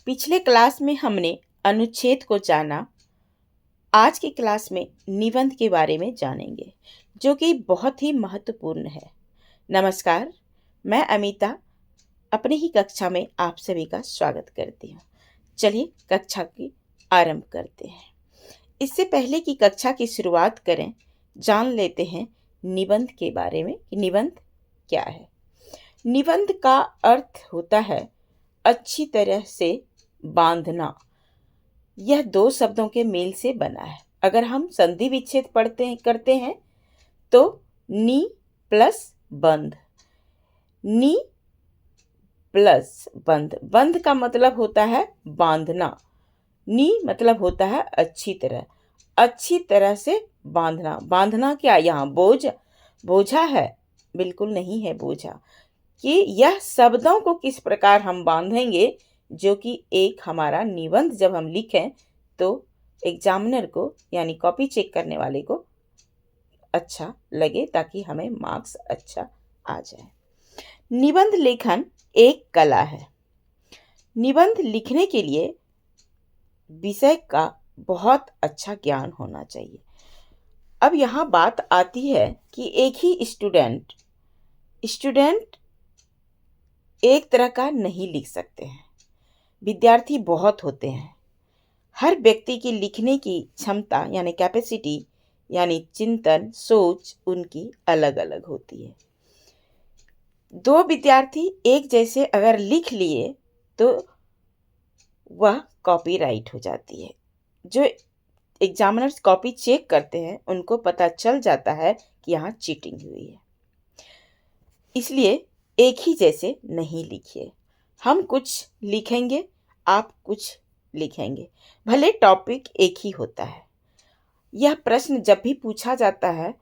पिछले क्लास में हमने अनुच्छेद को जाना। आज की क्लास में निबंध के बारे में जानेंगे, जो कि बहुत ही महत्वपूर्ण है। नमस्कार, मैं अमिता अपनी ही कक्षा में आप सभी का स्वागत करती हूँ। चलिए कक्षा की आरंभ करते हैं। इससे पहले कि कक्षा की शुरुआत करें, जान लेते हैं निबंध के बारे में कि निबंध क्या है। निबंध का अर्थ होता है अच्छी तरह से बांधना। यह दो शब्दों के मेल से बना है। अगर हम संधि विच्छेद करते हैं तो नी प्लस बंध, नी प्लस बंध। बंध का मतलब होता है बांधना, नी मतलब होता है अच्छी तरह से बांधना। बांधना क्या यहाँ बोझा है? बिल्कुल नहीं है बोझा। कि यह शब्दों को किस प्रकार हम बांधेंगे, जो कि एक हमारा निबंध जब हम लिखें तो एग्जामिनर को यानी कॉपी चेक करने वाले को अच्छा लगे, ताकि हमें मार्क्स अच्छा आ जाए। निबंध लेखन एक कला है। निबंध लिखने के लिए विषय का बहुत अच्छा ज्ञान होना चाहिए। अब यहाँ बात आती है कि एक ही स्टूडेंट एक तरह का नहीं लिख सकते हैं। विद्यार्थी बहुत होते हैं। हर व्यक्ति की लिखने की क्षमता यानी कैपेसिटी यानी चिंतन सोच उनकी अलग अलग होती है। दो विद्यार्थी एक जैसे अगर लिख लिए तो वह कॉपीराइट हो जाती है। जो एग्जामिनर्स कॉपी चेक करते हैं उनको पता चल जाता है कि यहाँ चीटिंग हुई है। इसलिए एक ही जैसे नहीं लिखिए। हम कुछ लिखेंगे, आप कुछ लिखेंगे, भले टॉपिक एक ही होता है। यह प्रश्न जब भी पूछा जाता है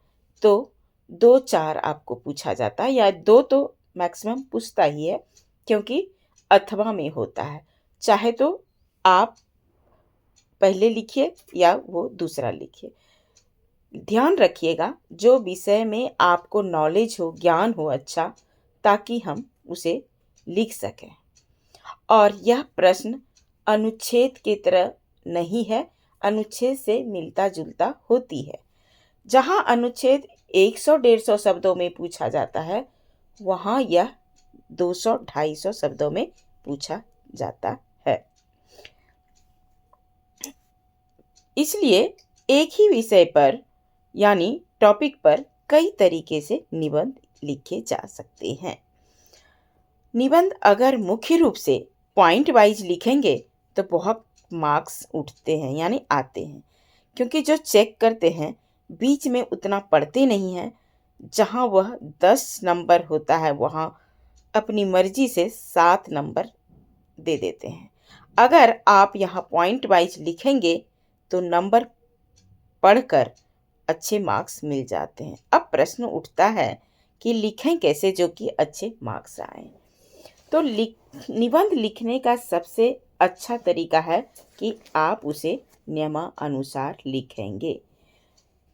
तो 2-4 आपको पूछा जाता है, या 2 तो मैक्सिमम पूछता ही है, क्योंकि अथवा में होता है। चाहे तो आप पहले लिखिए या वो दूसरा लिखिए। ध्यान रखिएगा जो विषय में आपको नॉलेज हो, ज्ञान हो अच्छा, ताकि हम उसे लिख सकें। और यह प्रश्न अनुच्छेद की तरह नहीं है, अनुच्छेद से मिलता जुलता होती है। जहाँ अनुच्छेद 100-150 शब्दों में पूछा जाता है, वहाँ यह 200-250 शब्दों में पूछा जाता है। इसलिए एक ही विषय पर यानी टॉपिक पर कई तरीके से निबंध लिखे जा सकते हैं। निबंध अगर मुख्य रूप से पॉइंट वाइज लिखेंगे तो बहुत मार्क्स उठते हैं यानी आते हैं, क्योंकि जो चेक करते हैं बीच में उतना पढ़ते नहीं हैं। जहां वह 10 नंबर होता है वहां अपनी मर्जी से 7 नंबर दे देते हैं। अगर आप यहाँ पॉइंट वाइज लिखेंगे तो नंबर पढ़कर अच्छे मार्क्स मिल जाते हैं। अब प्रश्न उठता है कि लिखें कैसे जो कि अच्छे मार्क्स आए। तो निबंध लिखने का सबसे अच्छा तरीका है कि आप उसे नियमानुसार लिखेंगे।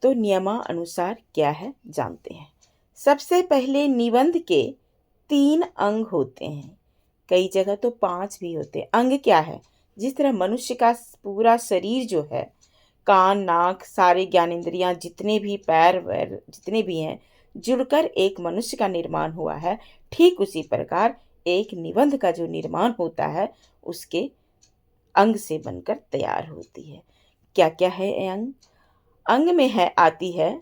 तो नियमानुसार क्या है जानते हैं। सबसे पहले निबंध के 3 अंग होते हैं, कई जगह तो 5 भी होते हैं। अंग क्या है? जिस तरह मनुष्य का पूरा शरीर जो है, कान नाक सारे ज्ञानेंद्रियां जितने भी पैर वैर जितने भी हैं, जुड़कर एक मनुष्य का निर्माण हुआ है, ठीक उसी प्रकार एक निबंध का जो निर्माण होता है उसके अंग से बनकर तैयार होती है। क्या क्या है अंग? अंग में आती है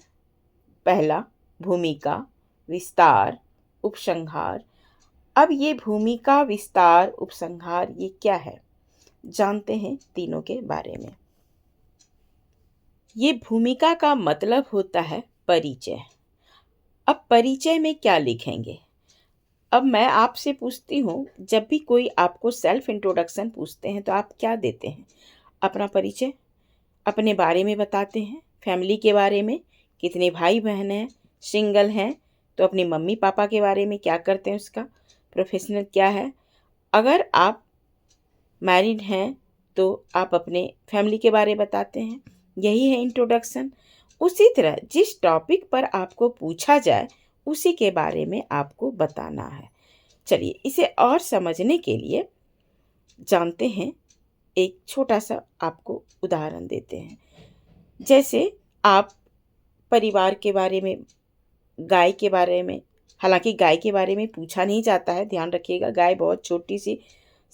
पहला भूमिका, विस्तार, उपसंहार। अब ये भूमिका, विस्तार, उपसंहार ये क्या है जानते हैं तीनों के बारे में। ये भूमिका का मतलब होता है परिचय। अब परिचय में क्या लिखेंगे? अब मैं आपसे पूछती हूँ, जब भी कोई आपको सेल्फ इंट्रोडक्शन पूछते हैं तो आप क्या देते हैं? अपना परिचय, अपने बारे में बताते हैं, फैमिली के बारे में, कितने भाई बहन हैं, सिंगल हैं तो अपने मम्मी पापा के बारे में क्या करते हैं, उसका प्रोफेशनल क्या है। अगर आप मैरिड हैं तो आप अपने फैमिली के बारे में बताते हैं। यही है इंट्रोडक्शन। उसी तरह जिस टॉपिक पर आपको पूछा जाए उसी के बारे में आपको बताना है। चलिए इसे और समझने के लिए जानते हैं, एक छोटा सा आपको उदाहरण देते हैं। जैसे आप परिवार के बारे में, गाय के बारे में, हालांकि गाय के बारे में पूछा नहीं जाता है, ध्यान रखिएगा, गाय बहुत छोटी सी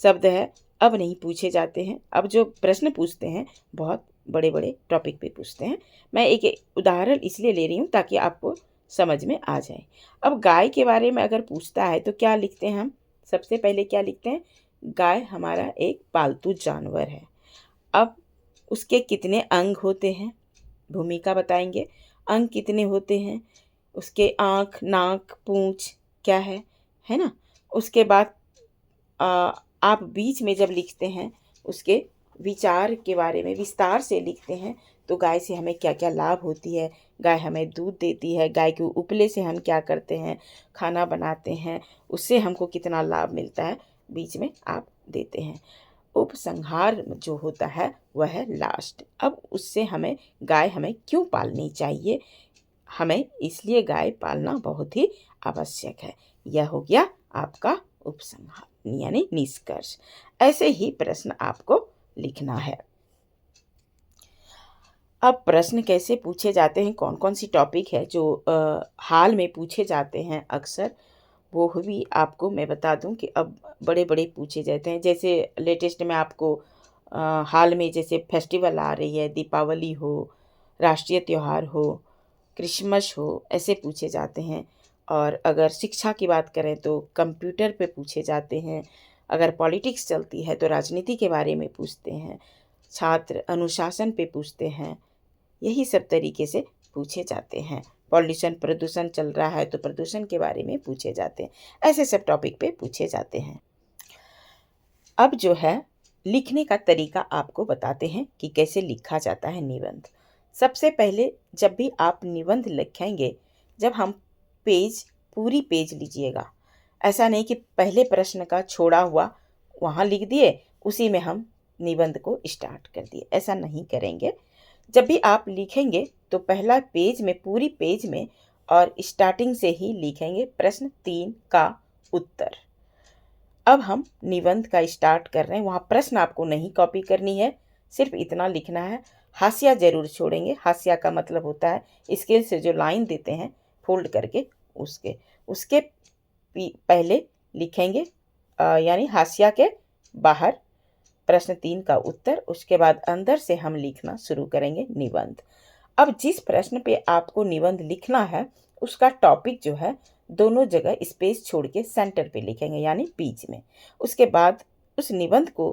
शब्द है, अब नहीं पूछे जाते हैं। अब जो प्रश्न पूछते हैं बहुत बड़े बड़े टॉपिक पे पूछते हैं। मैं एक उदाहरण इसलिए ले रही हूँ ताकि आपको समझ में आ जाए। अब गाय के बारे में अगर पूछता है तो क्या लिखते हैं हम? सबसे पहले क्या लिखते हैं? गाय हमारा एक पालतू जानवर है। अब उसके कितने अंग होते हैं, भूमिका बताएंगे। अंग कितने होते हैं, उसके आँख, नाक, पूँछ क्या है ना? उसके बाद आ, आप बीच में जब लिखते हैं उसके विचार के बारे में विस्तार से लिखते हैं, तो गाय से हमें क्या क्या लाभ होती है, गाय हमें दूध देती है, गाय के उपले से हम क्या करते हैं, खाना बनाते हैं, उससे हमको कितना लाभ मिलता है, बीच में आप देते हैं। उपसंहार जो होता है वह है लास्ट। अब उससे हमें गाय हमें क्यों पालनी चाहिए, हमें इसलिए गाय पालना बहुत ही आवश्यक है। यह हो गया आपका उपसंहार यानी निष्कर्ष। ऐसे ही प्रश्न आपको लिखना है। अब प्रश्न कैसे पूछे जाते हैं, कौन कौन सी टॉपिक है जो हाल में पूछे जाते हैं अक्सर, वो भी आपको मैं बता दूं कि अब बड़े बड़े पूछे जाते हैं। जैसे लेटेस्ट में आपको हाल में जैसे फेस्टिवल आ रही है, दीपावली हो, राष्ट्रीय त्यौहार हो, क्रिसमस हो, ऐसे पूछे जाते हैं। और अगर शिक्षा की बात करें तो कंप्यूटर पे पूछे जाते हैं। अगर पॉलिटिक्स चलती है तो राजनीति के बारे में पूछते हैं। छात्र अनुशासन पे पूछते हैं। यही सब तरीके से पूछे जाते हैं। पॉल्यूशन, प्रदूषण चल रहा है तो प्रदूषण के बारे में पूछे जाते हैं। ऐसे सब टॉपिक पे पूछे जाते हैं। अब जो है लिखने का तरीका आपको बताते हैं कि कैसे लिखा जाता है निबंध। सबसे पहले जब भी आप निबंध लिखेंगे, जब हम पूरी पेज लीजिएगा। ऐसा नहीं कि पहले प्रश्न का छोड़ा हुआ वहाँ लिख दिए, उसी में हम निबंध को स्टार्ट कर दिए, ऐसा नहीं करेंगे। जब भी आप लिखेंगे तो पहला पेज में, पूरी पेज में, और स्टार्टिंग से ही लिखेंगे प्रश्न 3 का उत्तर। अब हम निबंध का स्टार्ट कर रहे हैं। वहाँ प्रश्न आपको नहीं कॉपी करनी है, सिर्फ इतना लिखना है। हाशिया जरूर छोड़ेंगे। हाशिया का मतलब होता है स्केल से जो लाइन देते हैं फोल्ड करके, उसके उसके पहले लिखेंगे यानी हाशिया के बाहर प्रश्न 3 का उत्तर। उसके बाद अंदर से हम लिखना शुरू करेंगे निबंध। अब जिस प्रश्न पे आपको निबंध लिखना है उसका टॉपिक जो है दोनों जगह स्पेस छोड़ के सेंटर पे लिखेंगे यानी बीच में। उसके बाद उस निबंध को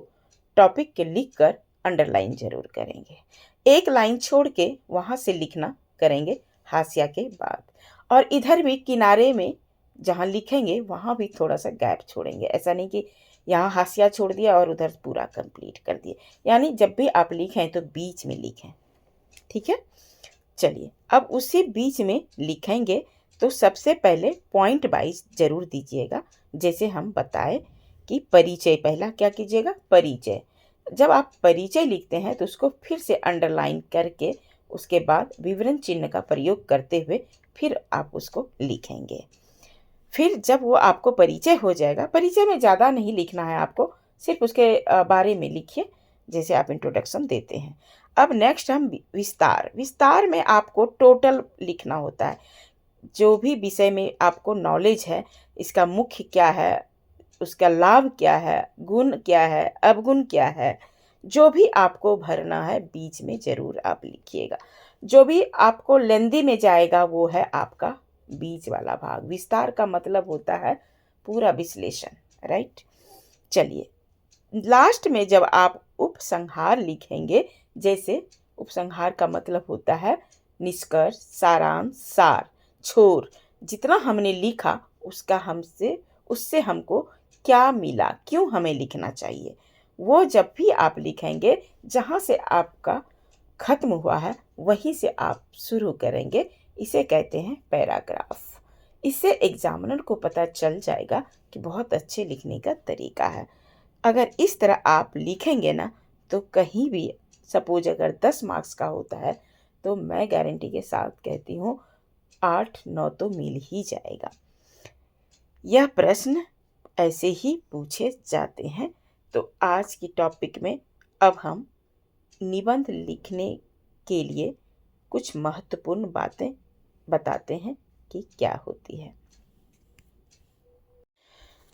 टॉपिक के लिख कर अंडरलाइन जरूर करेंगे। एक लाइन छोड़ के वहाँ से लिखना करेंगे हाशिया के बाद। और इधर भी किनारे में जहाँ लिखेंगे वहाँ भी थोड़ा सा गैप छोड़ेंगे। ऐसा नहीं कि यहाँ हाशिया छोड़ दिया और उधर पूरा कंप्लीट कर दिए। यानी जब भी आप लिखें तो बीच में लिखें, ठीक है। चलिए अब उसी बीच में लिखेंगे तो सबसे पहले पॉइंट वाइज जरूर दीजिएगा। जैसे हम बताए कि परिचय, पहला क्या कीजिएगा, परिचय। जब आप परिचय लिखते हैं तो उसको फिर से अंडरलाइन करके उसके बाद विवरण चिन्ह का प्रयोग करते हुए फिर आप उसको लिखेंगे। फिर जब वो आपको परिचय हो जाएगा, परिचय में ज़्यादा नहीं लिखना है आपको, सिर्फ उसके बारे में लिखिए जैसे आप इंट्रोडक्शन देते हैं। अब नेक्स्ट हम विस्तार। विस्तार में आपको टोटल लिखना होता है। जो भी विषय में आपको नॉलेज है, इसका मुख्य क्या है, उसका लाभ क्या है, गुण क्या है, अवगुण क्या है, जो भी आपको भरना है बीच में ज़रूर आप लिखिएगा। जो भी आपको लेंदी में जाएगा वो है आपका बीच वाला भाग। विस्तार का मतलब होता है पूरा विश्लेषण, राइट। चलिए लास्ट में जब आप उपसंहार लिखेंगे, जैसे उपसंहार का मतलब होता है निष्कर्ष, सारांश, सार, छोर। जितना हमने लिखा उससे हमको क्या मिला, क्यों हमें लिखना चाहिए, वो जब भी आप लिखेंगे जहाँ से आपका खत्म हुआ है वहीं से आप शुरू करेंगे। इसे कहते हैं पैराग्राफ। इससे एग्जामिनर को पता चल जाएगा कि बहुत अच्छे लिखने का तरीका है। अगर इस तरह आप लिखेंगे ना तो कहीं भी, सपोज अगर 10 मार्क्स का होता है तो मैं गारंटी के साथ कहती हूँ 8-9 तो मिल ही जाएगा। यह प्रश्न ऐसे ही पूछे जाते हैं। तो आज की टॉपिक में अब हम निबंध लिखने के लिए कुछ महत्वपूर्ण बातें बताते हैं कि क्या होती है।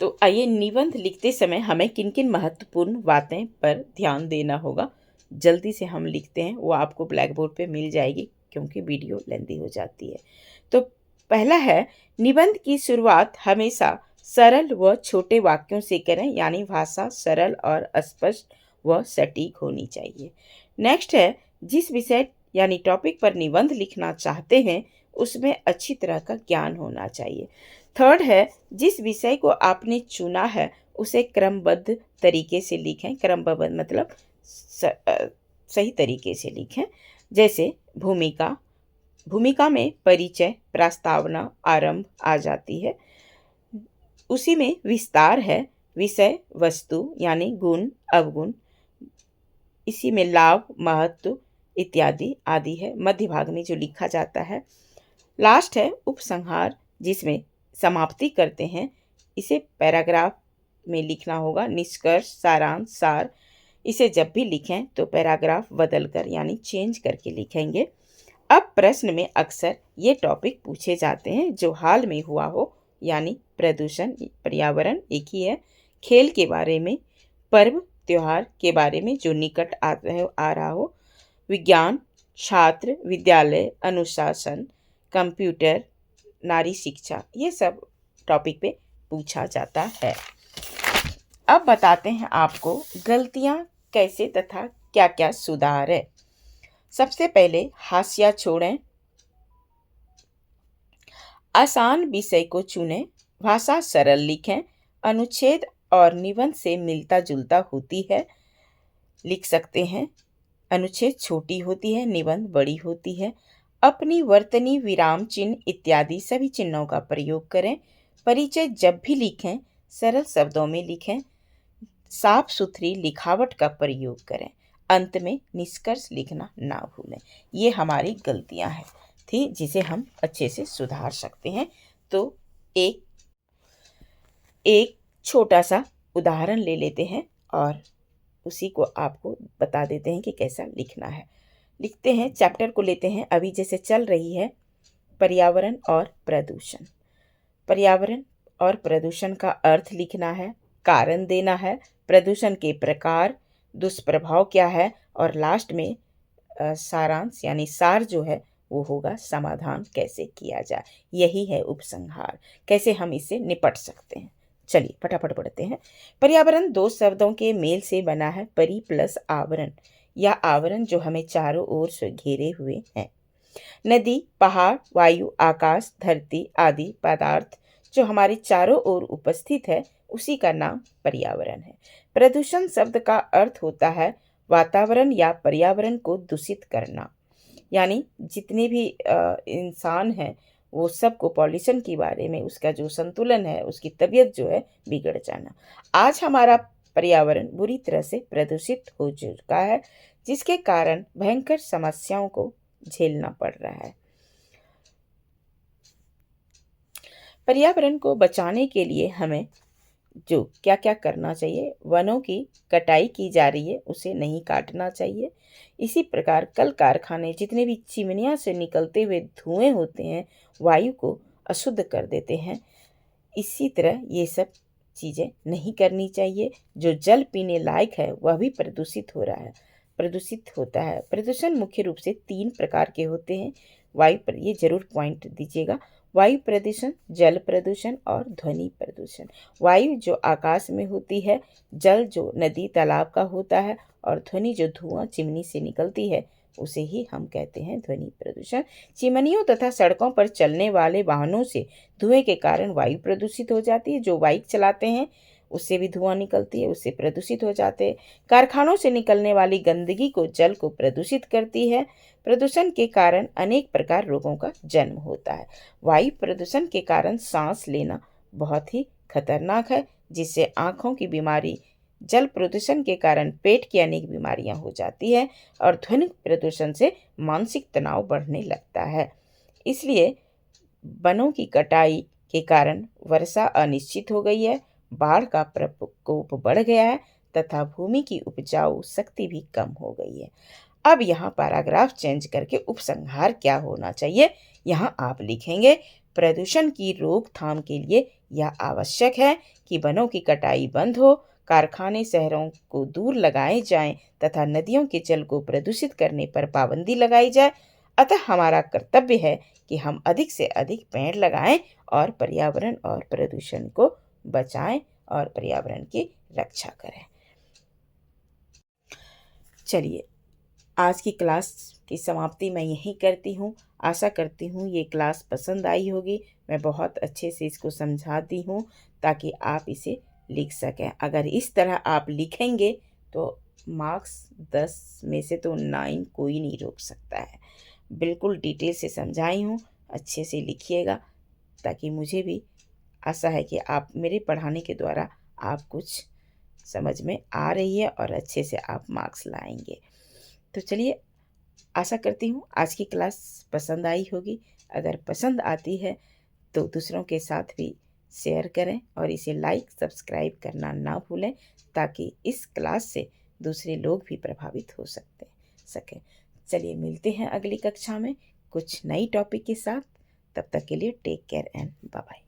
तो आइए, निबंध लिखते समय हमें किन किन महत्वपूर्ण बातें पर ध्यान देना होगा। जल्दी से हम लिखते हैं, वो आपको ब्लैक बोर्ड पे मिल जाएगी क्योंकि वीडियो लेंदी हो जाती है। तो पहला है, निबंध की शुरुआत हमेशा सरल व छोटे वाक्यों से करें, यानी भाषा सरल और स्पष्ट व सटीक होनी चाहिए। नेक्स्ट है, जिस विषय यानी टॉपिक पर निबंध लिखना चाहते हैं उसमें अच्छी तरह का ज्ञान होना चाहिए। थर्ड है, जिस विषय को आपने चुना है उसे क्रमबद्ध तरीके से लिखें। क्रमबद्ध मतलब सही तरीके से लिखें। जैसे भूमिका, भूमिका में परिचय, प्रस्तावना, आरंभ आ जाती है। उसी में विस्तार है, विषय वस्तु यानी गुण अवगुण, इसी में लाभ महत्व इत्यादि आदि है। मध्य भाग में जो लिखा जाता है। लास्ट है उपसंहार, जिसमें समाप्ति करते हैं। इसे पैराग्राफ में लिखना होगा। निष्कर्ष, सारांश, सार, इसे जब भी लिखें तो पैराग्राफ बदलकर यानी चेंज करके लिखेंगे। अब प्रश्न में अक्सर ये टॉपिक पूछे जाते हैं जो हाल में हुआ हो, यानी प्रदूषण, पर्यावरण एक ही है, खेल के बारे में, पर्व त्योहार के बारे में जो निकट आ रहा हो, विज्ञान, छात्र, विद्यालय, अनुशासन, कंप्यूटर, नारी शिक्षा, ये सब टॉपिक पे पूछा जाता है। अब बताते हैं आपको गलतियां कैसे तथा क्या क्या सुधार है। सबसे पहले हाशिया छोड़ें, आसान विषय को चुनें, भाषा सरल लिखें, अनुच्छेद और निबंध से मिलता जुलता होती है, लिख सकते हैं। अनुच्छेद छोटी होती है, निबंध बड़ी होती है। अपनी वर्तनी, विराम चिन्ह इत्यादि सभी चिन्हों का प्रयोग करें। परिचय जब भी लिखें सरल शब्दों में लिखें, साफ सुथरी लिखावट का प्रयोग करें। अंत में निष्कर्ष लिखना ना भूलें। ये हमारी गलतियां हैं थी जिसे हम अच्छे से सुधार सकते हैं। तो एक छोटा सा उदाहरण ले लेते हैं और उसी को आपको बता देते हैं कि कैसा लिखना है। लिखते हैं, चैप्टर को लेते हैं। अभी जैसे चल रही है पर्यावरण और प्रदूषण। पर्यावरण और प्रदूषण का अर्थ लिखना है, कारण देना है, प्रदूषण के प्रकार, दुष्प्रभाव क्या है, और लास्ट में सारांश यानी सार जो है वो होगा, समाधान कैसे किया जाए। यही है उपसंहार, कैसे हम इससे निपट सकते हैं। चलिए फटाफट पढ़ते हैं। पर्यावरण दो शब्दों के मेल से बना है, परि प्लस आवरण, या आवरण जो हमें चारों ओर से घेरे हुए हैं। नदी, पहाड़, वायु, आकाश, धरती आदि पदार्थ जो हमारे चारों ओर उपस्थित है उसी का नाम पर्यावरण है। प्रदूषण शब्द का अर्थ होता है वातावरण या पर्यावरण को दूषित करना, यानी जितने भी इंसान हैं वो सबको पॉल्यूशन के बारे में, उसका जो संतुलन है, उसकी तबीयत जो है बिगड़ जाना। आज हमारा पर्यावरण बुरी तरह से प्रदूषित हो चुका है, जिसके कारण भयंकर समस्याओं को झेलना पड़ रहा है। पर्यावरण को बचाने के लिए हमें जो क्या क्या करना चाहिए, वनों की कटाई की जा रही है उसे नहीं काटना चाहिए। इसी प्रकार कल कारखाने जितने भी चिमनियां से निकलते हुए धुएं होते हैं वायु को अशुद्ध कर देते हैं। इसी तरह ये सब चीज़ें नहीं करनी चाहिए। जो जल पीने लायक है वह भी प्रदूषित हो रहा है, प्रदूषित होता है। प्रदूषण मुख्य रूप से 3 प्रकार के होते हैं। ये जरूर पॉइंट दीजिएगा। वायु प्रदूषण, जल प्रदूषण और ध्वनि प्रदूषण। वायु जो आकाश में होती है, जल जो नदी तालाब का होता है, और ध्वनि जो धुआं चिमनी से निकलती है उसे ही हम कहते हैं ध्वनि प्रदूषण। चिमनियों तथा सड़कों पर चलने वाले वाहनों से धुएं के कारण वायु प्रदूषित हो जाती है। जो बाइक चलाते हैं उससे भी धुआं निकलती है, उससे प्रदूषित हो जाते हैं। कारखानों से निकलने वाली गंदगी को जल को प्रदूषित करती है। प्रदूषण के कारण अनेक प्रकार रोगों का जन्म होता है। वायु प्रदूषण के कारण सांस लेना बहुत ही खतरनाक है, जिससे आँखों की बीमारी, जल प्रदूषण के कारण पेट की अनेक बीमारियां हो जाती है, और ध्वनि प्रदूषण से मानसिक तनाव बढ़ने लगता है। इसलिए वनों की कटाई के कारण वर्षा अनिश्चित हो गई है, बाढ़ का प्रकोप बढ़ गया है तथा भूमि की उपजाऊ शक्ति भी कम हो गई है। अब यहाँ पैराग्राफ चेंज करके उपसंहार क्या होना चाहिए यहाँ आप लिखेंगे, प्रदूषण की रोकथाम के लिए यह आवश्यक है कि वनों की कटाई बंद हो, कारखाने शहरों को दूर लगाए जाएं तथा नदियों के जल को प्रदूषित करने पर पाबंदी लगाई जाए। अतः हमारा कर्तव्य है कि हम अधिक से अधिक पेड़ लगाएं और पर्यावरण और प्रदूषण को बचाएं और पर्यावरण की रक्षा करें। चलिए, आज की क्लास की समाप्ति मैं यहीं करती हूँ। आशा करती हूँ ये क्लास पसंद आई होगी। मैं बहुत अच्छे से इसको समझाती हूँ ताकि आप इसे लिख सकें। अगर इस तरह आप लिखेंगे तो मार्क्स 10 में से तो 9 कोई नहीं रोक सकता है। बिल्कुल डिटेल से समझाई हूँ, अच्छे से लिखिएगा ताकि मुझे भी आशा है कि आप मेरे पढ़ाने के द्वारा आप कुछ समझ में आ रही है और अच्छे से आप मार्क्स लाएंगे। तो चलिए, आशा करती हूँ आज की क्लास पसंद आई होगी। अगर पसंद आती है तो दूसरों के साथ भी शेयर करें और इसे लाइक सब्सक्राइब करना ना भूलें ताकि इस क्लास से दूसरे लोग भी प्रभावित हो सकें। चलिए, मिलते हैं अगली कक्षा में कुछ नई टॉपिक के साथ। तब तक के लिए take care and bye bye.